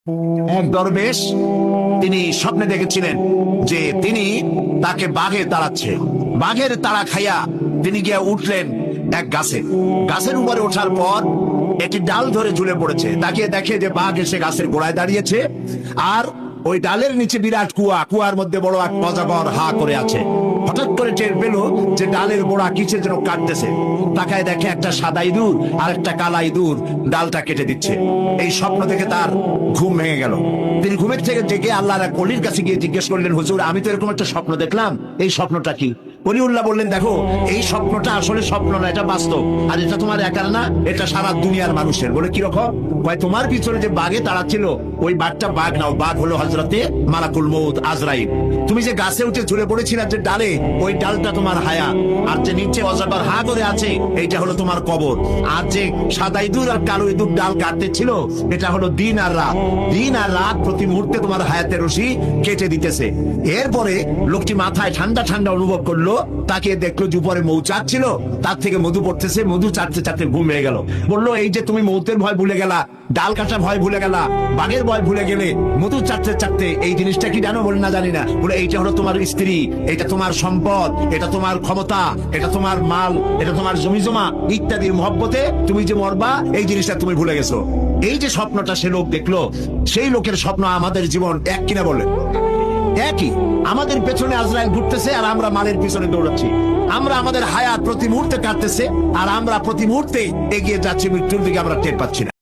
এক দরবেশ তিনি স্বপ্নে দেখেছিলেন যে তিনি তাকে বাঘে তাড়াচ্ছে। বাঘের তাড়া খাইয়া তিনি গিয়ে উঠলেন এক গাছে। গাছের উপরে ওঠার পর একটি ডাল ধরে ঝুলে পড়েছে। তাকিয়ে দেখে যে বাঘ এসে গাছের গোড়ায় দাঁড়িয়েছে, আর ওই ডালের নিচে বিরাট কুয়া, কুয়ার মধ্যে বড় এক অজগর হা করে আছে। হঠাৎ করে টের পেল যে ডালের গোড়া কিসের যেন কাটতেছে। তাকায় দেখে একটা সাদা ইঁদুর আর একটা কালা ইঁদুর ডালটা কেটে দিচ্ছে। এই স্বপ্ন দেখে তার ঘুম ভেঙে গেল। তিনি ঘুমের থেকে জেগে আল্লাহর এক ওলির কাছে গিয়ে জিজ্ঞেস করলেন, হুজুর আমি তো এরকম একটা স্বপ্ন দেখলাম, এই স্বপ্নটা কি? ওলিউল্লাহ বললেন, দেখো এই স্বপ্নটা আসলে স্বপ্ন না, এটা বাস্তব। আর এটা তোমার একার না, এটা সারা দুনিয়ার মানুষের। বলে কিরকম? তোমার পিছনে যে বাঘে তাড়াচ্ছিল ওই বাঘটা বাঘ নাও, বাঘ হলো হযরতে মালাকুল মউত আজরাইল। তুমি যে গাছে উঠে ঝুলে পড়েছিলে যে ডালে, ওই ডালটা তোমার হায়াত। আর যে নিচে অজগর হা করে আছে এইটা হলো তোমার কবর। আর যে সাদা ইঁদুর আর কালো ইঁদুর ডাল কাটতে ছিল, এটা হলো দিন আর রাত। দিন আর রাত প্রতি মুহূর্তে তোমার হায়াতের রশি কেটে দিতেছে। এরপরে লোকটি মাথায় ঠান্ডা ঠান্ডা অনুভব করলো, তাকে দেখলো যে উপরে মৌচাক ছিল, তার থেকে মধু পড়তেছে। মধু চাটতে চাটতে ঘুম হয়ে গেল। বললো, এই যে তুমি মৌতের ভয় ভুলে গেলা, ডাল কাটা ভয় ভুলে গেলা, বাঘের ভয় ভুলে গেলে, মধু চাটতে চাটতে, এই জিনিসটা কি জানো? বলে না, জানি না। বলে এইটা হলো তোমার স্ত্রী, এটা তোমার সম্পদ, এটা তোমার ক্ষমতা, এটা তোমার মাল, এটা তোমার জমি জমা ইত্যাদির মহব্বতে তুমি যে মরবা, এই জিনিসটা তুমি ভুলে গেছো। এই যে স্বপ্নটা সে লোক দেখলো, সেই লোকের স্বপ্ন আমাদের জীবন এক কিনা? বলে একই। আমাদের পেছনে আজরাইল ঘুরতেছে আর আমরা মালের পিছনে দৌড়াচ্ছি। আমরা আমাদের হায়াত প্রতি মুহূর্তে কাটতেছে আর আমরা প্রতি মুহূর্তে এগিয়ে যাচ্ছি মৃত্যুর দিকে, আমরা টের পাচ্ছি না।